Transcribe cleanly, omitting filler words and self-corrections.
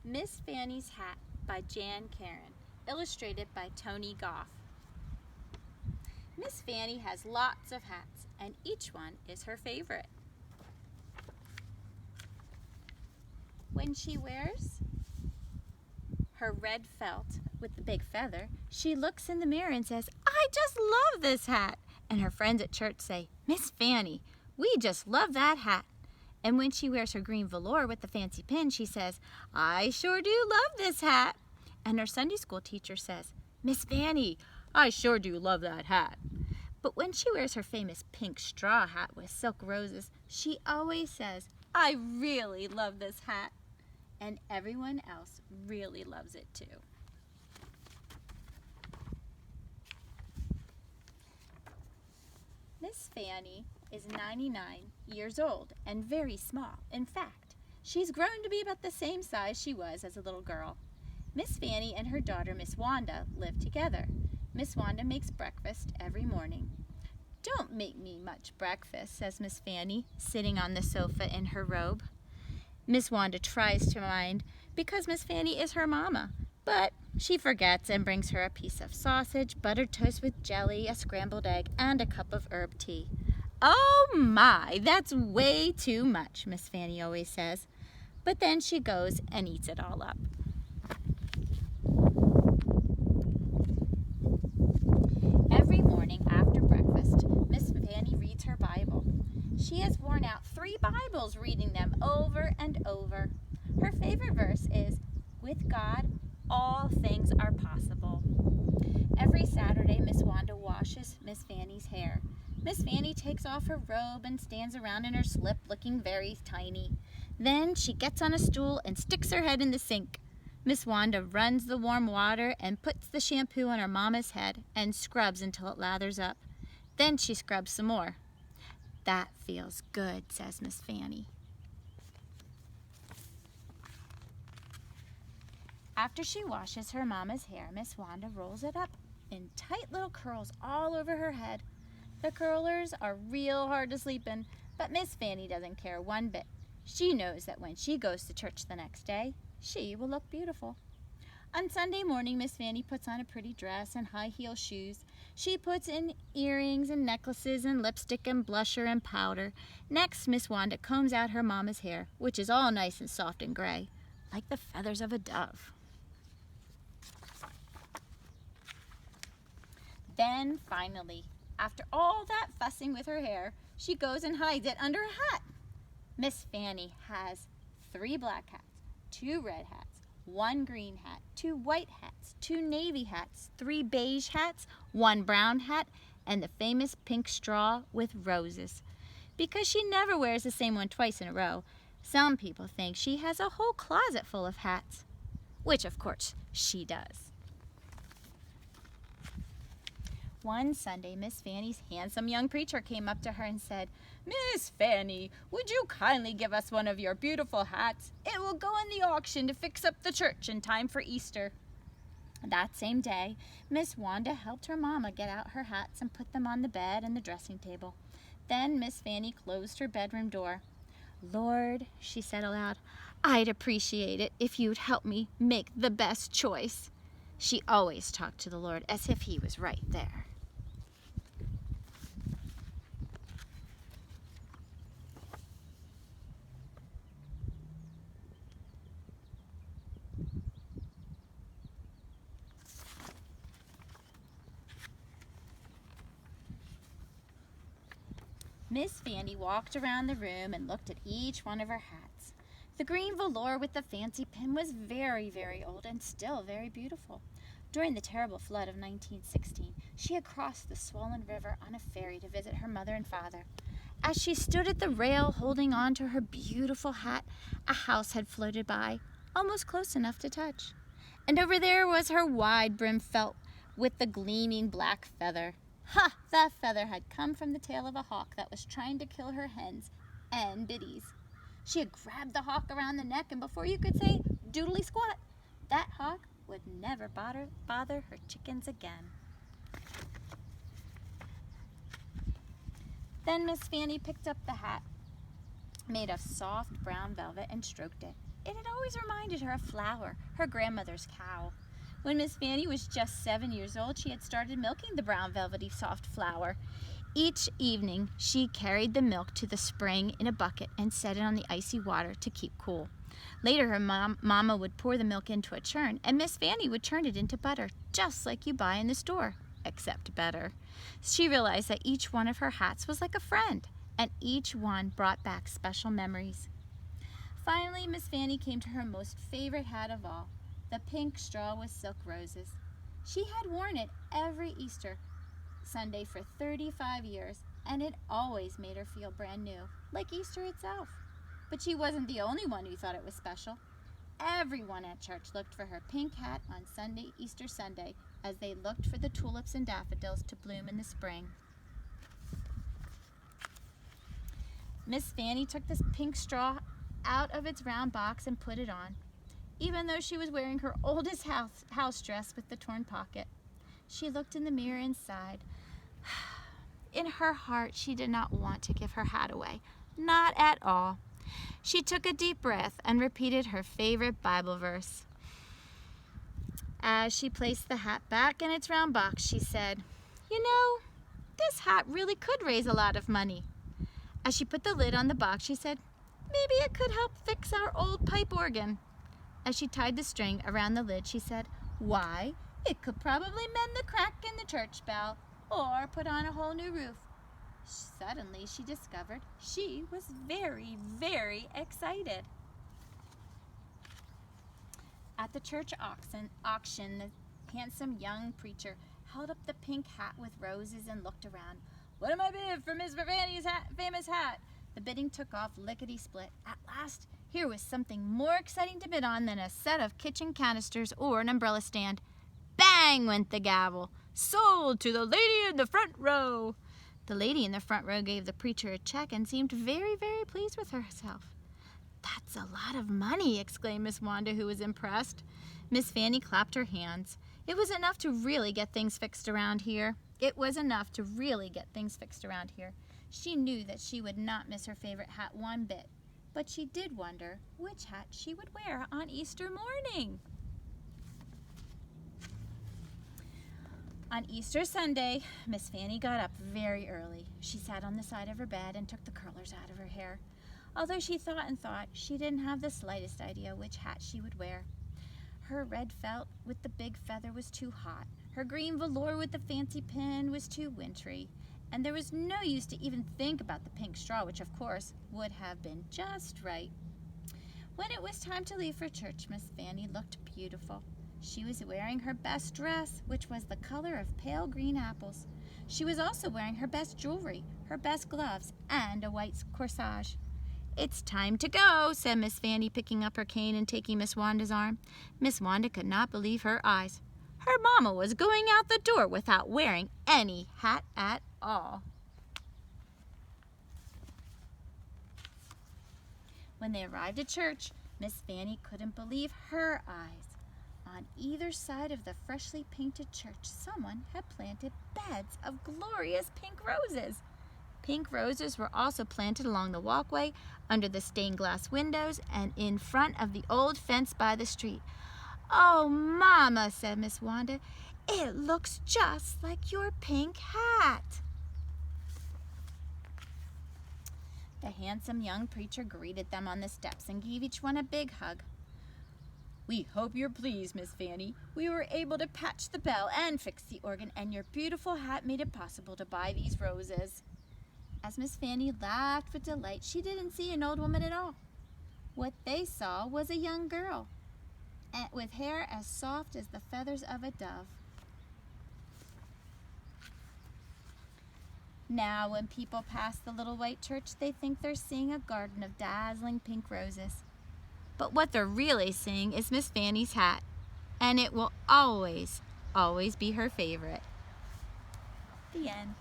Miss Fannie's Hat by Jan Karen, illustrated by Tony Goff. Miss Fannie has lots of hats, and each one is her favorite. When she wears her red felt with the big feather, she looks in the mirror and says, "I just love this hat." And her friends at church say, "Miss Fannie, we just love that hat." And when she wears her green velour with the fancy pin, she says, "I sure do love this hat." And her Sunday school teacher says, "Miss Fannie, I sure do love that hat." But when she wears her famous pink straw hat with silk roses, she always says, "I really love this hat." And everyone else really loves it too. Miss Fannie is 99 years old and very small. In fact, she's grown to be about the same size she was as a little girl. Miss Fannie and her daughter, Miss Wanda, live together. Miss Wanda makes breakfast every morning. "Don't make me much breakfast," says Miss Fannie, sitting on the sofa in her robe. Miss Wanda tries to mind because Miss Fannie is her mama, but she forgets and brings her a piece of sausage, buttered toast with jelly, a scrambled egg, and a cup of herb tea. "Oh my, that's way too much," Miss Fannie always says. But then she goes and eats it all up. Every morning after breakfast, Miss Fannie reads her Bible. She has worn out 3 Bibles reading them over and over. Her favorite verse is, "With God, all things are possible." Every Saturday, Miss Wanda washes Miss Fannie's hair. Miss Fannie takes off her robe and stands around in her slip looking very tiny. Then she gets on a stool and sticks her head in the sink. Miss Wanda runs the warm water and puts the shampoo on her mama's head and scrubs until it lathers up. Then she scrubs some more. "That feels good," says Miss Fannie. After she washes her mama's hair, Miss Wanda rolls it up in tight little curls all over her head. The curlers are real hard to sleep in, but Miss Fannie doesn't care one bit. She knows that when she goes to church the next day, she will look beautiful. On Sunday morning, Miss Fannie puts on a pretty dress and high heel shoes. She puts in earrings and necklaces and lipstick and blusher and powder. Next, Miss Wanda combs out her mama's hair, which is all nice and soft and gray, like the feathers of a dove. Then, finally, after all that fussing with her hair, she goes and hides it under a hat. Miss Fannie has 3 black hats, 2 red hats, 1 green hat, 2 white hats, 2 navy hats, 3 beige hats, 1 brown hat, and the famous pink straw with roses. Because she never wears the same one twice in a row, some people think she has a whole closet full of hats, which of course she does. One Sunday, Miss Fannie's handsome young preacher came up to her and said, "Miss Fannie, would you kindly give us one of your beautiful hats? It will go in the auction to fix up the church in time for Easter." That same day, Miss Wanda helped her mama get out her hats and put them on the bed and the dressing table. Then Miss Fannie closed her bedroom door. "Lord," she said aloud, "I'd appreciate it if you'd help me make the best choice." She always talked to the Lord as if he was right there. Miss Fannie walked around the room and looked at each one of her hats. The green velour with the fancy pin was very, very old and still very beautiful. During the terrible flood of 1916, she had crossed the swollen river on a ferry to visit her mother and father. As she stood at the rail holding on to her beautiful hat, a house had floated by, almost close enough to touch. And over there was her wide-brimmed felt with the gleaming black feather. Ha! That feather had come from the tail of a hawk that was trying to kill her hens and biddies. She had grabbed the hawk around the neck, and before you could say doodly squat, that hawk would never bother her chickens again. Then Miss Fannie picked up the hat made of soft brown velvet and stroked it. It had always reminded her of Flower, her grandmother's cow. When Miss Fannie was just 7 years old, she had started milking the brown, velvety, soft Flower. Each evening, she carried the milk to the spring in a bucket and set it on the icy water to keep cool. Later, her mama would pour the milk into a churn, and Miss Fannie would turn it into butter, just like you buy in the store, except better. She realized that each one of her hats was like a friend, and each one brought back special memories. Finally, Miss Fannie came to her most favorite hat of all, the pink straw with silk roses. She had worn it every Easter Sunday for 35 years, and it always made her feel brand new, like Easter itself. But she wasn't the only one who thought it was special. Everyone at church looked for her pink hat on Easter Sunday, as they looked for the tulips and daffodils to bloom in the spring. Miss Fannie took this pink straw out of its round box and put it on, even though she was wearing her oldest house dress with the torn pocket. She looked in the mirror and sighed. In her heart, she did not want to give her hat away. Not at all. She took a deep breath and repeated her favorite Bible verse. As she placed the hat back in its round box, she said, "You know, this hat really could raise a lot of money." As she put the lid on the box, she said, "Maybe it could help fix our old pipe organ." As she tied the string around the lid, she said, "Why, it could probably mend the crack in the church bell or put on a whole new roof." Suddenly, she discovered she was very, very excited. At the church auction, the handsome young preacher held up the pink hat with roses and looked around. "What am I bid for Miss Fannie's famous hat?" The bidding took off lickety-split. At last, here was something more exciting to bid on than a set of kitchen canisters or an umbrella stand. Bang went the gavel. "Sold to the lady in the front row." The lady in the front row gave the preacher a check and seemed very, very pleased with herself. "That's a lot of money," exclaimed Miss Wanda, who was impressed. Miss Fannie clapped her hands. It was enough to really get things fixed around here. She knew that she would not miss her favorite hat one bit, but she did wonder which hat she would wear on Easter morning. On Easter Sunday, Miss Fannie got up very early. She sat on the side of her bed and took the curlers out of her hair. Although she thought and thought, she didn't have the slightest idea which hat she would wear. Her red felt with the big feather was too hot. Her green velour with the fancy pin was too wintry. And there was no use to even think about the pink straw, which of course would have been just right. When it was time to leave for church, Miss Fannie looked beautiful. She was wearing her best dress, which was the color of pale green apples. She was also wearing her best jewelry, her best gloves, and a white corsage. "It's time to go," said Miss Fannie, picking up her cane and taking Miss Wanda's arm. Miss Wanda could not believe her eyes. Her mama was going out the door without wearing any hat at all. When they arrived at church, Miss Fannie couldn't believe her eyes. On either side of the freshly painted church, someone had planted beds of glorious pink roses. Pink roses were also planted along the walkway, under the stained glass windows, and in front of the old fence by the street. "Oh, Mama," said Miss Wanda, "it looks just like your pink hat." The handsome young preacher greeted them on the steps and gave each one a big hug. "We hope you're pleased, Miss Fannie. We were able to patch the bell and fix the organ, and your beautiful hat made it possible to buy these roses." As Miss Fannie laughed with delight, she didn't see an old woman at all. What they saw was a young girl, with hair as soft as the feathers of a dove. Now, when people pass the little white church, they think they're seeing a garden of dazzling pink roses. But what they're really seeing is Miss Fannie's hat, and it will always, always be her favorite. The end.